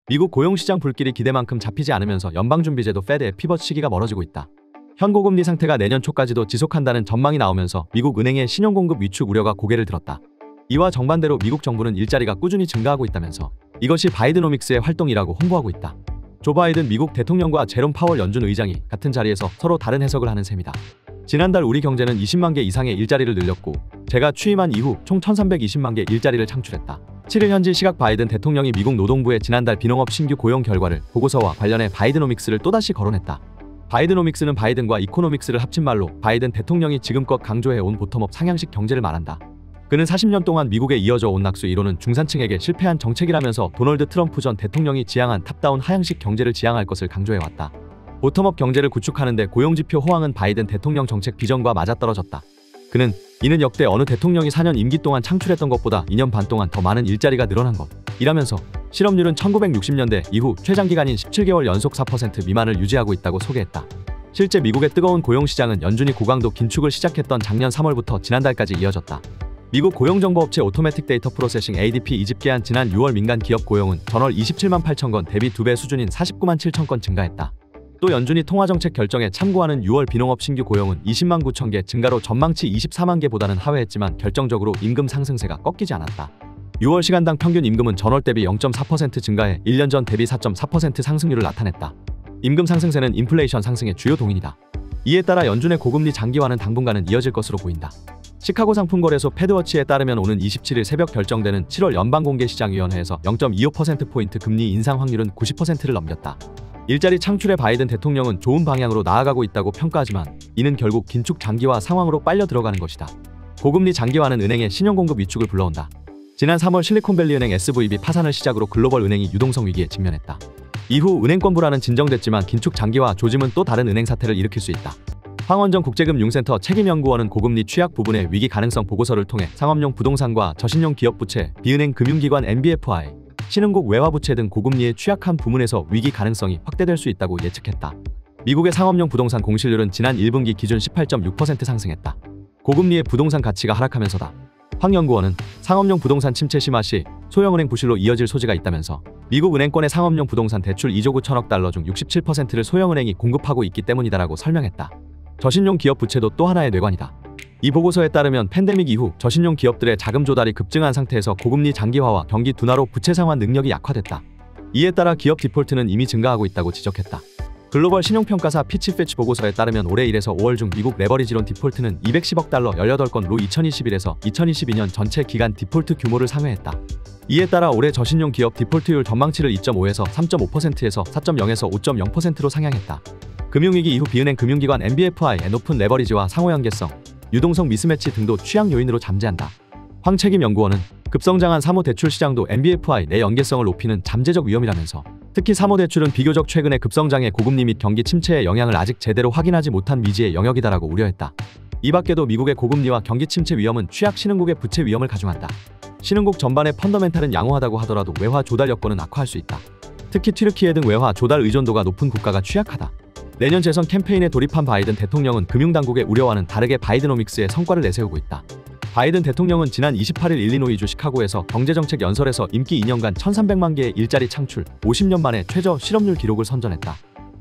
미국 고용시장 불길이 기대만큼 잡히지 않으면서 연방준비제도 페드의 피벗 시기가 멀어지고 있다. 현고금리 상태가 내년 초까지도 지속한다는 전망이 나오면서 미국 은행의 신용공급 위축 우려가 고개를 들었다. 이와 정반대로 미국 정부는 일자리가 꾸준히 증가하고 있다면서 이것이 바이드노믹스의 활동이라고 홍보하고 있다. 조 바이든 미국 대통령과 제롬 파월 연준 의장이 같은 자리에서 서로 다른 해석을 하는 셈이다. 지난달 우리 경제는 20만 개 이상의 일자리를 늘렸고 제가 취임한 이후 총 1320만 개 일자리를 창출했다. 7일 현지 시각 바이든 대통령이 미국 노동부의 지난달 비농업 신규 고용 결과를 보고서와 관련해 바이드노믹스를 또다시 거론했다. 바이드노믹스는 바이든과 이코노믹스를 합친 말로 바이든 대통령이 지금껏 강조해온 보텀업 상향식 경제를 말한다. 그는 40년 동안 미국에 이어져 온 낙수 1호는 중산층에게 실패한 정책이라면서 도널드 트럼프 전 대통령이 지향한 탑다운 하향식 경제를 지향할 것을 강조해왔다. 보텀업 경제를 구축하는 데 고용지표 호황은 바이든 대통령 정책 비전과 맞아떨어졌다. 그는 이는 역대 어느 대통령이 4년 임기 동안 창출했던 것보다 2년 반 동안 더 많은 일자리가 늘어난 것 이라면서 실업률은 1960년대 이후 최장기간인 17개월 연속 4% 미만을 유지하고 있다고 소개했다. 실제 미국의 뜨거운 고용시장은 연준이 고강도 긴축을 시작했던 작년 3월부터 지난달까지 이어졌다. 미국 고용정보업체 오토매틱 데이터 프로세싱 ADP 집계한 지난 6월 민간 기업 고용은 전월 27만 8천 건 대비 2배 수준인 49만 7천 건 증가했다. 또 연준이 통화정책 결정에 참고하는 6월 비농업 신규 고용은 20만 9천 개 증가로 전망치 24만 개보다는 하회했지만 결정적으로 임금 상승세가 꺾이지 않았다. 6월 시간당 평균 임금은 전월 대비 0.4% 증가해 1년 전 대비 4.4% 상승률을 나타냈다. 임금 상승세는 인플레이션 상승의 주요 동인이다. 이에 따라 연준의 고금리 장기화는 당분간은 이어질 것으로 보인다. 시카고 상품거래소 패드워치에 따르면 오는 27일 새벽 결정되는 7월 연방공개시장위원회에서 0.25%포인트 금리 인상 확률은 90%를 넘겼다. 일자리 창출의 바이든 대통령은 좋은 방향으로 나아가고 있다고 평가하지만 이는 결국 긴축 장기화 상황으로 빨려 들어가는 것이다. 고금리 장기화는 은행의 신용공급 위축을 불러온다. 지난 3월 실리콘밸리은행 SVB 파산을 시작으로 글로벌 은행이 유동성 위기에 직면했다. 이후 은행권 불안은 진정됐지만 긴축 장기화 조짐은 또 다른 은행 사태를 일으킬 수 있다. 황원정 국제금융센터 책임연구원은 고금리 취약 부분의 위기 가능성 보고서를 통해 상업용 부동산과 저신용 기업부채, 비은행 금융기관 NBFI, 신흥국 외화부채 등 고금리에 취약한 부문에서 위기 가능성이 확대될 수 있다고 예측했다. 미국의 상업용 부동산 공실률은 지난 1분기 기준 18.6% 상승했다. 고금리의 부동산 가치가 하락하면서다. 황 연구원은 상업용 부동산 침체 심화 시 소형은행 부실로 이어질 소지가 있다면서 미국 은행권의 상업용 부동산 대출 2조 9천억 달러 중 67%를 소형은행이 공급하고 있기 때문이다라고 설명했다. 저신용 기업 부채도 또 하나의 뇌관이다. 이 보고서에 따르면 팬데믹 이후 저신용 기업들의 자금 조달이 급증한 상태에서 고금리 장기화와 경기 둔화로 부채 상환 능력이 약화됐다. 이에 따라 기업 디폴트는 이미 증가하고 있다고 지적했다. 글로벌 신용평가사 피치 패치 보고서에 따르면 올해 1에서 5월 중 미국 레버리지론 디폴트는 210억 달러 18건으로 2021에서 2022년 전체 기간 디폴트 규모를 상회했다. 이에 따라 올해 저신용 기업 디폴트율 전망치를 2.5에서 3.5%에서 4.0에서 5.0%로 상향했다. 금융위기 이후 비은행 금융기관 NBFI의 높은 레버리지와 상호연계성, 유동성 미스매치 등도 취약 요인으로 잠재한다. 황 책임연구원은 급성장한 사모대출 시장도 NBFI 내 연계성을 높이는 잠재적 위험이라면서 특히 사모대출은 비교적 최근의 급성장의 고금리 및 경기 침체의 영향을 아직 제대로 확인하지 못한 미지의 영역이다라고 우려했다. 이 밖에도 미국의 고금리와 경기 침체 위험은 취약 신흥국의 부채 위험을 가중한다. 신흥국 전반의 펀더멘탈은 양호하다고 하더라도 외화 조달 여건은 악화할 수 있다. 특히 튀르키예 등 외화 조달 의존도가 높은 국가가 취약하다. 내년 재선 캠페인에 돌입한 바이든 대통령은 금융당국의 우려와는 다르게 바이드노믹스의 성과를 내세우고 있다. 바이든 대통령은 지난 28일 일리노이주 시카고에서 경제정책 연설에서 임기 2년간 1,300만 개의 일자리 창출, 50년 만에 최저 실업률 기록을 선전했다.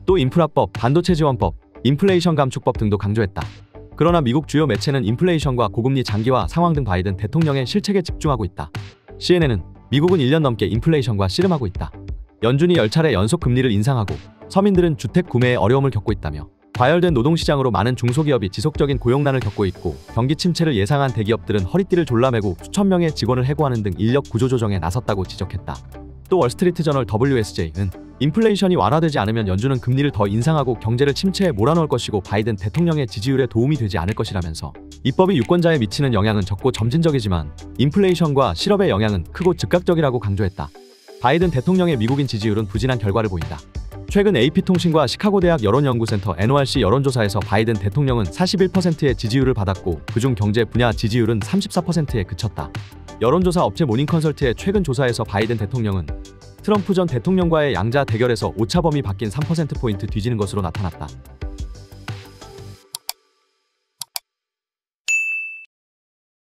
또 인프라법, 반도체 지원법, 인플레이션 감축법 등도 강조했다. 그러나 미국 주요 매체는 인플레이션과 고금리 장기화 상황 등 바이든 대통령의 실책에 집중하고 있다. CNN은 미국은 1년 넘게 인플레이션과 씨름하고 있다. 연준이 10차례 연속 금리를 인상하고 서민들은 주택 구매에 어려움을 겪고 있다며 과열된 노동시장으로 많은 중소기업이 지속적인 고용난을 겪고 있고 경기 침체를 예상한 대기업들은 허리띠를 졸라매고 수천 명의 직원을 해고하는 등 인력 구조 조정에 나섰다고 지적했다. 또 월스트리트저널 WSJ는 인플레이션이 완화되지 않으면 연준은 금리를 더 인상하고 경제를 침체에 몰아넣을 것이고 바이든 대통령의 지지율에 도움이 되지 않을 것이라면서 입법이 유권자에 미치는 영향은 적고 점진적이지만 인플레이션과 실업의 영향은 크고 즉각적이라고 강조했다. 바이든 대통령의 미국인 지지율은 부진한 결과를 보인다. 최근 AP통신과 시카고대학 여론연구센터 NORC 여론조사에서 바이든 대통령은 41%의 지지율을 받았고 그중 경제 분야 지지율은 34%에 그쳤다. 여론조사 업체 모닝컨설트의 최근 조사에서 바이든 대통령은 트럼프 전 대통령과의 양자 대결에서 오차범위 바뀐 3%포인트 뒤지는 것으로 나타났다.